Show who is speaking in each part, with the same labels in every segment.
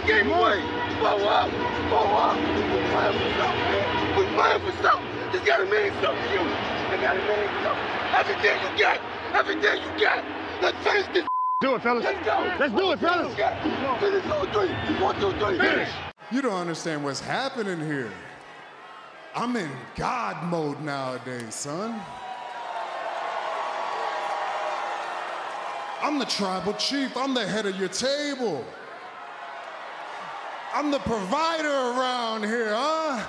Speaker 1: game away. Blow up. We're playing for something, man. We're playing for something. This gotta mean something to you. It gotta mean something. Everything you got. Everything you got. Let's finish this.
Speaker 2: Do it, fellas.
Speaker 1: Let's go.
Speaker 2: Let's do it, fellas.
Speaker 1: Finish 2-3. 1, 2, 3. Finish.
Speaker 3: You don't understand what's happening here. I'm in God mode nowadays, son. I'm the tribal chief. I'm the head of your table. I'm the provider around here, huh?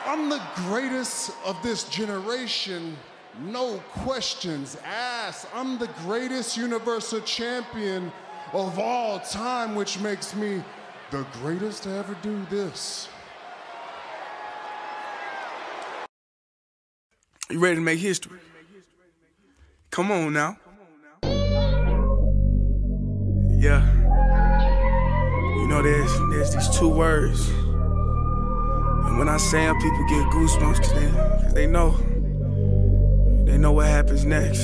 Speaker 3: I'm the greatest of this generation, no questions asked. I'm the greatest universal champion of all time, which makes me the greatest to ever do this.
Speaker 4: You ready to make history? Come on now. Yeah. You know, there's these two words. And when I say them, people get goosebumps because they know what happens next.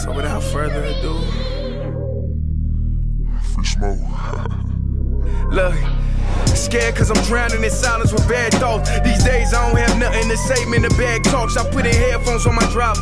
Speaker 4: So without further ado,
Speaker 3: Free smoke.
Speaker 4: look. Scared cause I'm drowning in silence with bad thoughts. These days I don't have nothing to say, man, the bag talks. I put in headphones on my driver.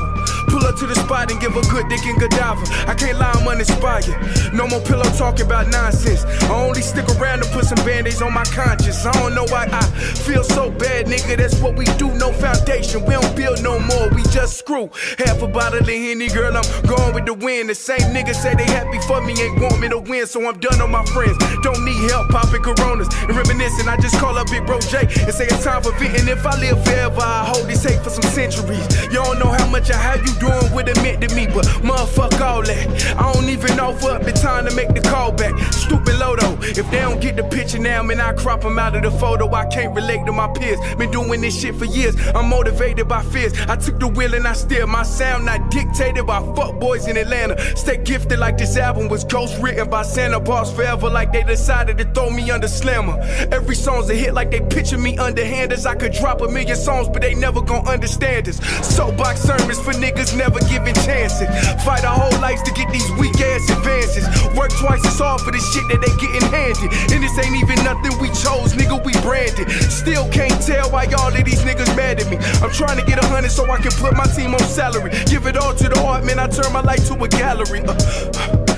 Speaker 4: Pull up to the spot and give a good dick and Godiva. I can't lie, I'm uninspired. No more pillow talking about nonsense. I only stick around to put some band-aids on my conscience. I don't know why I feel so bad, nigga. That's what we do, no foundation. We don't build no more, we just screw. Half a bottle of Henny, girl, I'm going with the wind. The same niggas say they happy for me, ain't want me to win. So I'm done on my friends. Don't need help popping Coronas and reminiscing. I just call up Big Bro J and say it's time for venting. If I live forever, I hold this hate for some centuries. You don't know how much I have you doing what it meant to me, but motherfuck all that. I don't even offer up the time to make the call back. Stupid Lodo. If they don't get the picture now, man, I crop them out of the photo. I can't relate to my peers. Been doing this shit for years. I'm motivated by fears. I took the wheel and I steer. My sound not dictated by fuck boys in Atlanta. Stay gifted like this album was ghost written by Santa Bars forever, like they decided to throw me under Slammer. Every song's a hit like they picture me underhanders. I could drop 1,000,000 songs, but they never gon' understand us. Soapbox sermons for niggas never giving chances. Fight our whole lives to get these weak ass advances. Work twice as hard for the shit that they getting handed. And this ain't even nothing we chose, nigga, we branded. Still can't tell why all of these niggas mad at me. I'm trying to get 100 so I can put my team on salary. Give it all to the art, man, I turn my life to a gallery.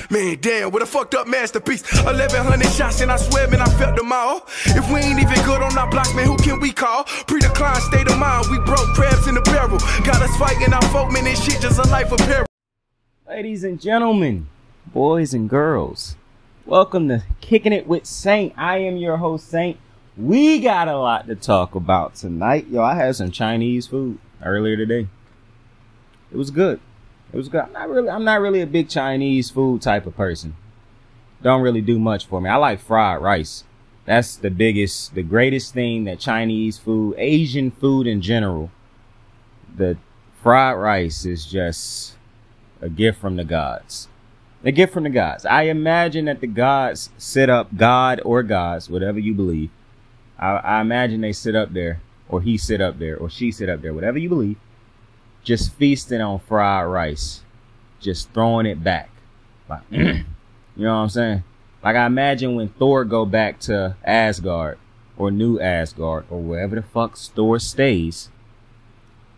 Speaker 4: Man, damn, what a fucked up masterpiece. 1,100 shots and I swear, man, I felt them all. If we ain't even good on our blocks, man, who can we call? Pre-decline state of mind, we broke crabs in the barrel. Got us fighting our folk, man, this shit just a life of peril.
Speaker 5: Ladies and gentlemen, boys and girls, welcome to Kicking It with Saint. I am your host, Saint. We got a lot to talk about tonight. Yo, I had some Chinese food earlier today. It was good. It was good. I'm not really a big Chinese food type of person. Don't really do much for me. I like fried rice. That's the greatest thing that Chinese food, Asian food in general, the fried rice is just a gift from the gods. A gift from the gods. I imagine that the gods sit up, God or gods, whatever you believe. I imagine they sit up there, or he sit up there, or she sit up there, whatever you believe, just feasting on fried rice, just throwing it back. Like, you know what I'm saying? Like, I imagine when Thor go back to Asgard, or New Asgard, or wherever the fuck Thor stays,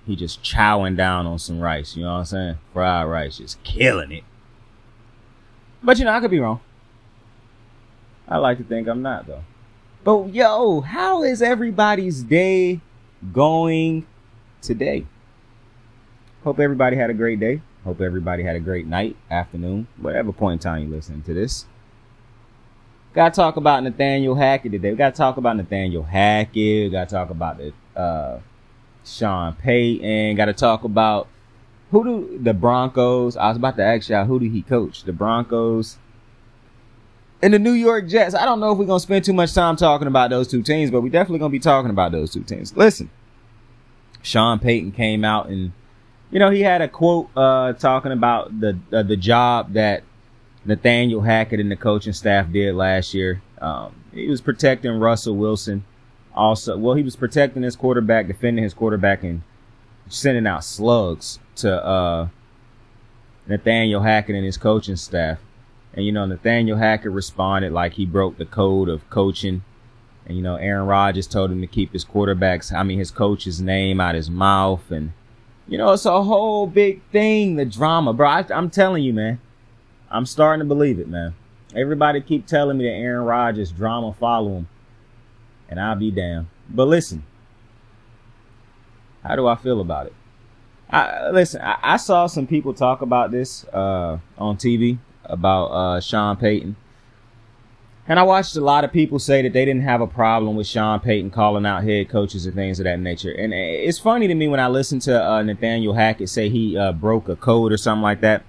Speaker 5: he just chowing down on some rice, you know what I'm saying? Fried rice, just killing it. But, you know, I could be wrong. I like to think I'm not, though. But, yo, how is everybody's day going today? Hope everybody had a great day. Hope everybody had a great night, afternoon, whatever point in time you're listening to this. Got to talk about Nathaniel Hackett today. We got to talk about Nathaniel Hackett. We got to talk about the Sean Payton. Got to talk about the Broncos. I was about to ask y'all, who did he coach? The Broncos and the New York Jets. I don't know if we're going to spend too much time talking about those two teams, but we definitely going to be talking about those two teams. Listen, Sean Payton came out and, you know, he had a quote talking about the job that Nathaniel Hackett and the coaching staff did last year. He was protecting Russell Wilson. Also, well, he was protecting his quarterback, defending his quarterback, and sending out slugs to Nathaniel Hackett and his coaching staff. And, Nathaniel Hackett responded like he broke the code of coaching. And, Aaron Rodgers told him to keep his his coach's name out his mouth. And, it's a whole big thing, the drama. Bro, I'm telling you, man. I'm starting to believe it, man. Everybody keep telling me that Aaron Rodgers drama follow him. And I'll be damned. But listen, how do I feel about it? I saw some people talk about this on TV about Sean Payton. And I watched a lot of people say that they didn't have a problem with Sean Payton calling out head coaches and things of that nature. And it's funny to me when I listen to Nathaniel Hackett say he broke a code or something like that.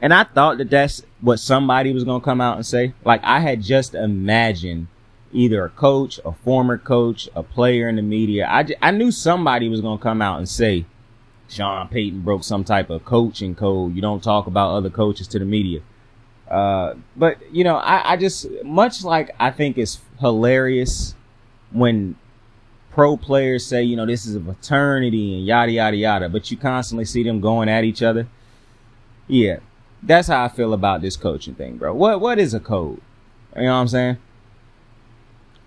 Speaker 5: And I thought that that's what somebody was going to come out and say. Like, I had just imagined either a coach, a former coach, a player in the media. I knew somebody was going to come out and say Sean Payton broke some type of coaching code. You don't talk about other coaches to the media. But, I just, much like I think it's hilarious when pro players say, this is a fraternity and yada, yada, yada, but you constantly see them going at each other. Yeah, that's how I feel about this coaching thing, bro. What is a code? You know what I'm saying?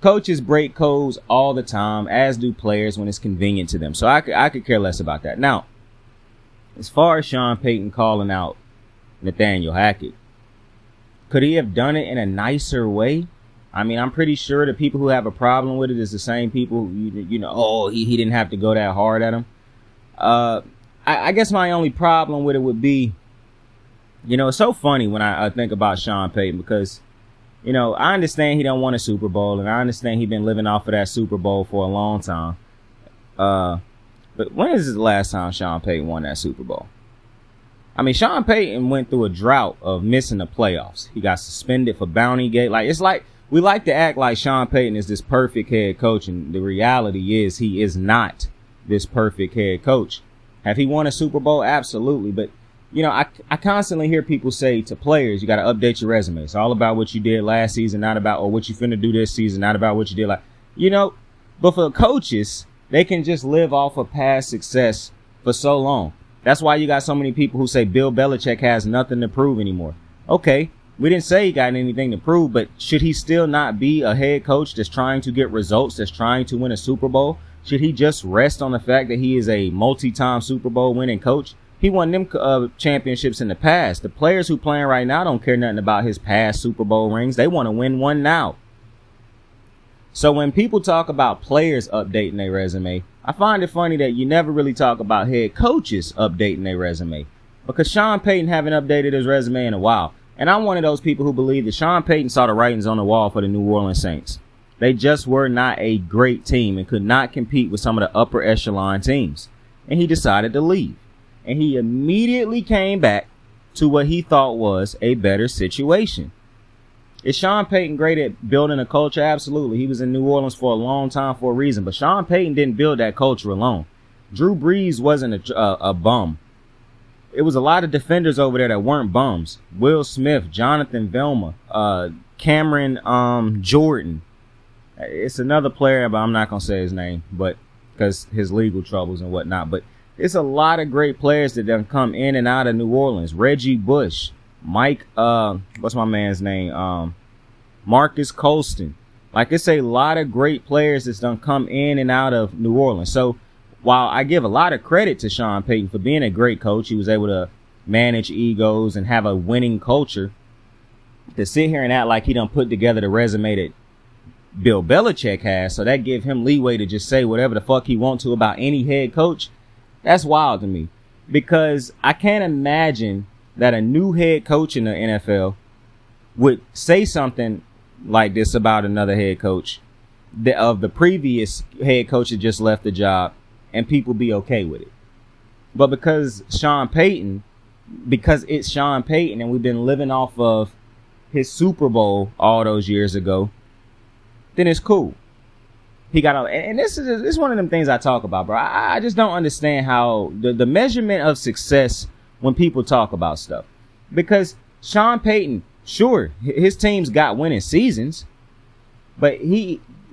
Speaker 5: Coaches break codes all the time, as do players when it's convenient to them. So I could care less about that. Now, as far as Sean Payton calling out Nathaniel Hackett, could he have done it in a nicer way? I mean, I'm pretty sure the people who have a problem with it is the same people, he didn't have to go that hard at him. I guess my only problem with it would be, it's so funny when I think about Sean Payton because, I understand he don't want a Super Bowl, and I understand he's been living off of that Super Bowl for a long time. But when is the last time Sean Payton won that Super Bowl? I mean, Sean Payton went through a drought of missing the playoffs. He got suspended for Bounty Gate. It's like we like to act like Sean Payton is this perfect head coach, and the reality is he is not this perfect head coach. Have he won a Super Bowl? Absolutely. But, I constantly hear people say to players, you got to update your resume. It's all about what you did last season, not about or what you finna do this season, not about what you did But for coaches, they can just live off of past success for so long. That's why you got so many people who say Bill Belichick has nothing to prove anymore. Okay, we didn't say he got anything to prove, but should he still not be a head coach that's trying to get results, that's trying to win a Super Bowl? Should he just rest on the fact that he is a multi-time Super Bowl winning coach? He won them championships in the past. The players who playing right now don't care nothing about his past Super Bowl rings. They want to win one now. So when people talk about players updating their resume, I find it funny that you never really talk about head coaches updating their resume, because Sean Payton haven't updated his resume in a while. And I'm one of those people who believe that Sean Payton saw the writings on the wall for the New Orleans Saints. They just were not a great team and could not compete with some of the upper echelon teams. And he decided to leave. And he immediately came back to what he thought was a better situation. Is Sean Payton great at building a culture? Absolutely. He was in New Orleans for a long time for a reason. But Sean Payton didn't build that culture alone. Drew Brees wasn't a bum. It was a lot of defenders over there that weren't bums. Will Smith, Jonathan Velma, Cameron Jordan. It's another player, but I'm not going to say his name, but because his legal troubles and whatnot. But it's a lot of great players that done come in and out of New Orleans. Reggie Bush. Mike, what's my man's name? Marcus Colston. It's a lot of great players that's done come in and out of New Orleans. So while I give a lot of credit to Sean Payton for being a great coach, he was able to manage egos and have a winning culture. To sit here and act like he done put together the resume that Bill Belichick has, so that give him leeway to just say whatever the fuck he wants to about any head coach, that's wild to me. Because I can't imagine that a new head coach in the NFL would say something like this about another head coach of the previous head coach that just left the job, and people be okay with it. But because it's Sean Payton, and we've been living off of his Super Bowl all those years ago, then it's cool. He got and this is one of them things I talk about, bro. I just don't understand how the measurement of success when people talk about stuff. Because Sean Payton, sure, his teams got winning seasons, but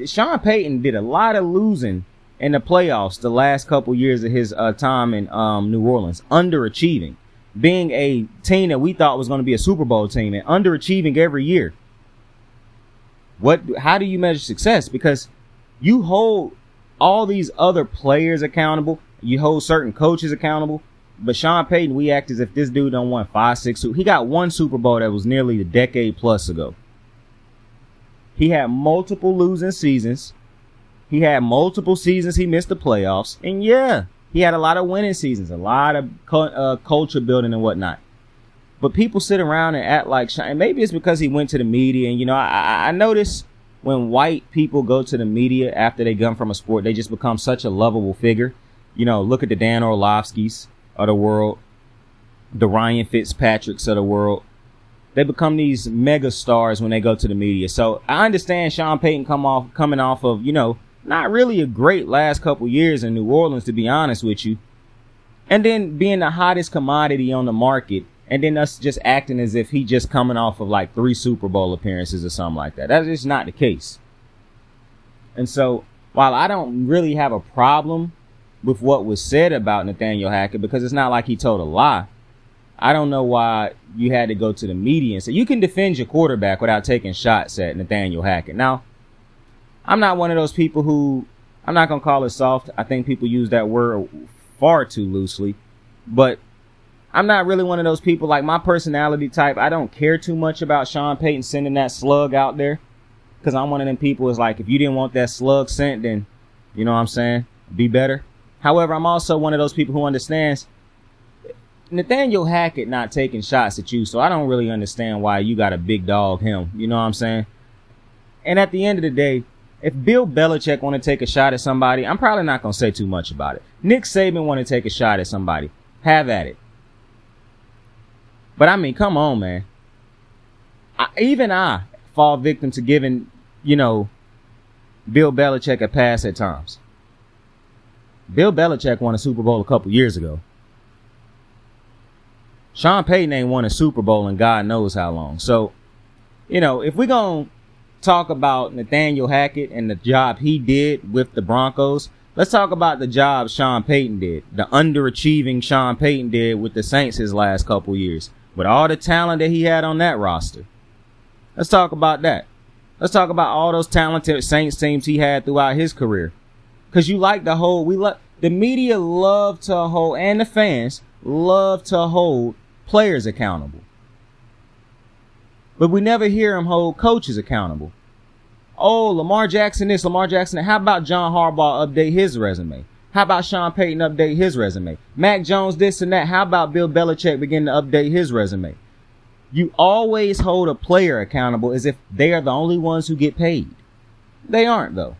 Speaker 5: Sean Payton did a lot of losing in the playoffs the last couple years of his time in New Orleans, underachieving. being a team that we thought was going to be a Super Bowl team and underachieving every year. How do you measure success? Because you hold all these other players accountable. You hold certain coaches accountable. But Sean Payton, we act as if this dude done won 5, 6. He got one Super Bowl that was nearly a decade plus ago. He had multiple losing seasons. He had multiple seasons he missed the playoffs. And yeah, he had a lot of winning seasons, a lot of culture building and whatnot. But people sit around and act like Sean, and maybe it's because he went to the media. And, I notice when white people go to the media after they come from a sport, they just become such a lovable figure. Look at the Dan Orlovskis of the world, the Ryan Fitzpatricks of the world. They become these mega stars when they go to the media. So I understand Sean Payton coming off of, not really a great last couple years in New Orleans, to be honest with you. And then being the hottest commodity on the market. And then us just acting as if he just coming off of like 3 Super Bowl appearances or something like that. That's just not the case. And so while I don't really have a problem with what was said about Nathaniel Hackett, because it's not like he told a lie, I don't know why you had to go to the media and say you can defend your quarterback without taking shots at Nathaniel Hackett. Now, I'm not one of those people who, I'm not going to call it soft. I think people use that word far too loosely. But I'm not really one of those people, like my personality type. I don't care too much about Sean Payton sending that slug out there. Because I'm one of them people is like, if you didn't want that slug sent, then, you know what I'm saying, be better. However, I'm also one of those people who understands Nathaniel Hackett not taking shots at you. So I don't really understand why you got to big dog him. You know what I'm saying? And at the end of the day, if Bill Belichick want to take a shot at somebody, I'm probably not going to say too much about it. Nick Saban want to take a shot at somebody. Have at it. But I mean, come on, man. I fall victim to giving, Bill Belichick a pass at times. Bill Belichick won a Super Bowl a couple years ago. Sean Payton ain't won a Super Bowl in God knows how long. So, if we're going to talk about Nathaniel Hackett and the job he did with the Broncos, let's talk about the job Sean Payton did. The underachieving Sean Payton did with the Saints his last couple years. With all the talent that he had on that roster. Let's talk about that. Let's talk about all those talented Saints teams he had throughout his career. Because the media love to hold, and the fans love to hold players accountable. But we never hear him hold coaches accountable. Oh, Lamar Jackson this, Lamar Jackson that. How about John Harbaugh update his resume? How about Sean Payton update his resume? Mac Jones this and that. How about Bill Belichick begin to update his resume? You always hold a player accountable as if they are the only ones who get paid. They aren't, though.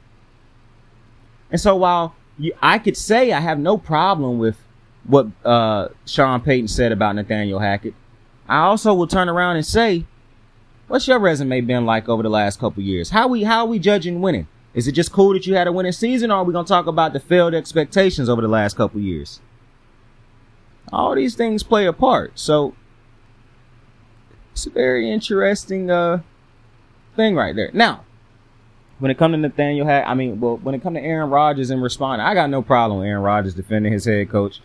Speaker 5: And so while I could say I have no problem with what Sean Payton said about Nathaniel Hackett, I also will turn around and say, what's your resume been like over the last couple years? How are we judging winning? Is it just cool that you had a winning season, or are we going to talk about the failed expectations over the last couple years? All these things play a part. So it's a very interesting thing right there. Now, when it comes to Nathaniel Hackett, when it comes to Aaron Rodgers and responding, I got no problem with Aaron Rodgers defending his head coach.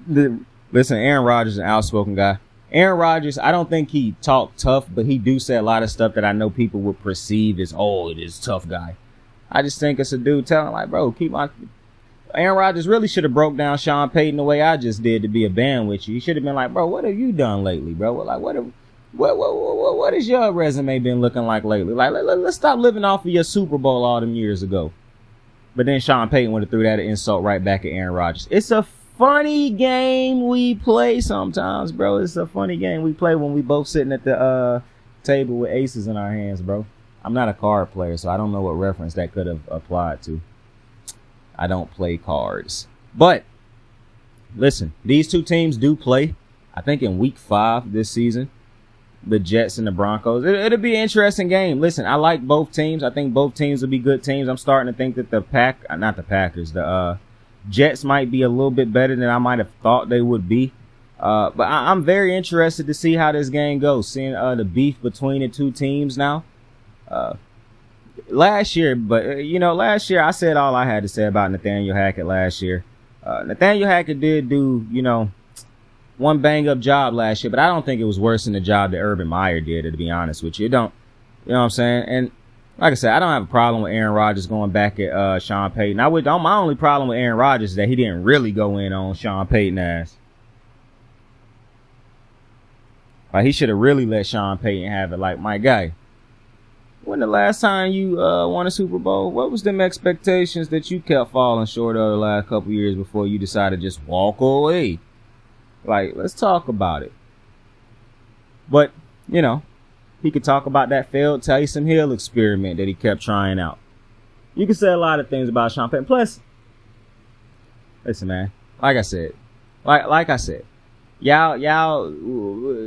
Speaker 5: Listen, Aaron Rodgers is an outspoken guy. Aaron Rodgers, I don't think he talked tough, but he do say a lot of stuff that I know people would perceive as, it is tough guy. I just think it's a dude telling like, bro, Aaron Rodgers really should have broke down Sean Payton the way I just did to be a band with you. He should have been like, bro, what have you done lately, bro? Like, what has your resume been looking like lately? Like, let's stop living off of your Super Bowl all them years ago. But then Sean Payton would have threw that insult right back at Aaron Rodgers. It's a funny game we play sometimes, bro. It's a funny game we play when we both sitting at the table with aces in our hands, bro. I'm not a card player, so I don't know what reference that could have applied to. I don't play cards. But, listen, these two teams do play, I think, in week 5 this season. The Jets and the Broncos. It'll be an interesting game. Listen, I like both teams. I think both teams will be good teams. I'm starting to think that the Jets might be a little bit better than I might have thought they would be. But I'm very interested to see how this game goes. Seeing the beef between the two teams now. Last year I said all I had to say about Nathaniel Hackett last year. Nathaniel Hackett did do, one bang-up job last year, but I don't think it was worse than the job that Urban Meyer did, to be honest with you. You know what I'm saying? And like I said, I don't have a problem with Aaron Rodgers going back at Sean Payton. My only problem with Aaron Rodgers is that he didn't really go in on Sean Payton ass. Like, he should have really let Sean Payton have it. Like, my guy, when the last time you won a Super Bowl, what was them expectations that you kept falling short of the last couple years before you decided to just walk away? Like, let's talk about it. But, you know, he could talk about that failed Taysom Hill experiment that he kept trying out. You can say a lot of things about Sean Payton. Plus, listen, man, like I said, y'all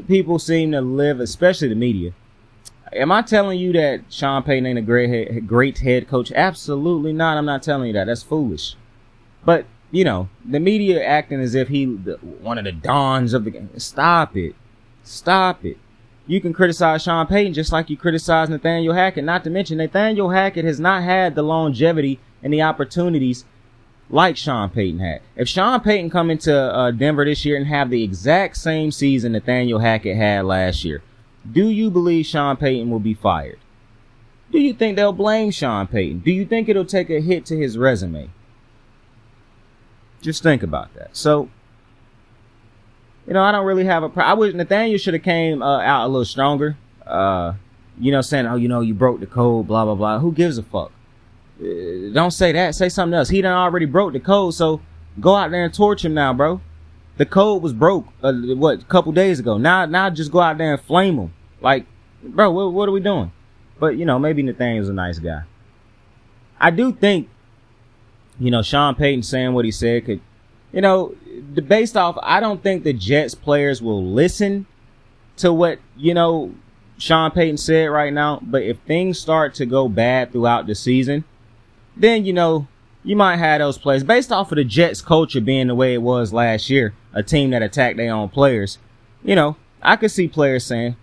Speaker 5: people seem to live, especially the media. Am I telling you that Sean Payton ain't a great head coach? Absolutely not. I'm not telling you that. That's foolish. But, you know, the media acting as if he one of the dons of the game. Stop it. Stop it. You can criticize Sean Payton just like you criticize Nathaniel Hackett. Not to mention, Nathaniel Hackett has not had the longevity and the opportunities like Sean Payton had. If Sean Payton come into Denver this year and have the exact same season Nathaniel Hackett had last year, do you believe Sean Payton will be fired? Do you think they'll blame Sean Payton? Do you think it'll take a hit to his resume? Just think about that. So, you know, I don't really have a problem. I wish Nathaniel should have came out a little stronger. You know, saying, oh, you know, you broke the code, blah, blah, blah. Who gives a fuck? Don't say that. Say something else. He done already broke the code, so go out there and torch him now, bro. The code was broke, a couple days ago. Now just go out there and flame him. Like, bro, what are we doing? But, you know, maybe Nathaniel's a nice guy. I do think, you know, Sean Payton saying what he said could, you know, based off, I don't think the Jets players will listen to what, you know, Sean Payton said right now. But if things start to go bad throughout the season, then, you know, you might have those players based off of the Jets culture being the way it was last year, a team that attacked their own players. You know, I could see players getting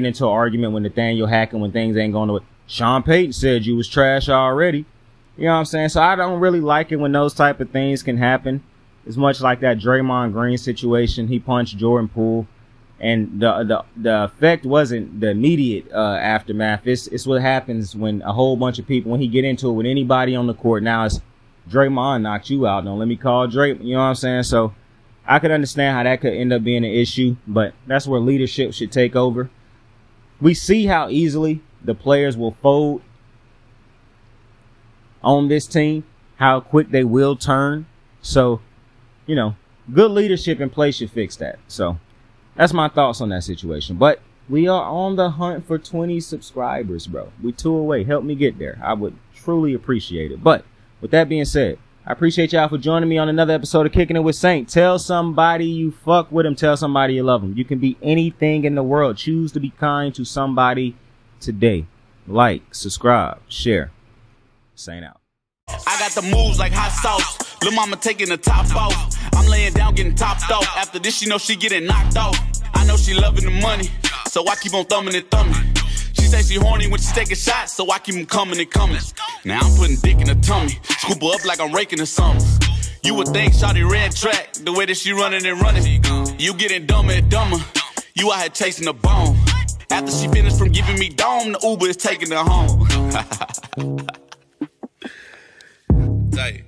Speaker 5: into an argument with Nathaniel Hackett when things ain't going to. Sean Payton said you was trash already. You know what I'm saying? So I don't really like it when those type of things can happen. It's much like that Draymond Green situation. He punched Jordan Poole, and the effect wasn't the immediate aftermath. It's what happens when a whole bunch of people, when he get into it with anybody on the court. Now it's Draymond knocked you out. Don't let me call Drake. You know what I'm saying? So I could understand how that could end up being an issue, but that's where leadership should take over. We see how easily the players will fold on this team, how quick they will turn. So, you know, good leadership in place should fix that. So that's my thoughts on that situation. But we are on the hunt for 20 subscribers, bro. We 2 away. Help me get there. I would truly appreciate it. But with that being said, I appreciate y'all for joining me on another episode of Kicking It with Saint. Tell somebody you fuck with them. Tell somebody you love them. You can be anything in the world. Choose to be kind to somebody today. Like, subscribe, share. Saint out.
Speaker 2: I got the moves like hot sauce. Lil' mama taking the top off. I'm laying down getting topped off. After this, she know she getting knocked off. I know she loving the money, so I keep on thumbing and thumbing. She say she horny when she taking shots, so I keep them coming and coming. Now I'm putting dick in her tummy, scoop her up like I'm raking the summers. You would think shawty ran track, the way that she running and running. You getting dumber and dumber, you out here chasing the bone. After she finished from giving me dome, the Uber is taking her home. Tight.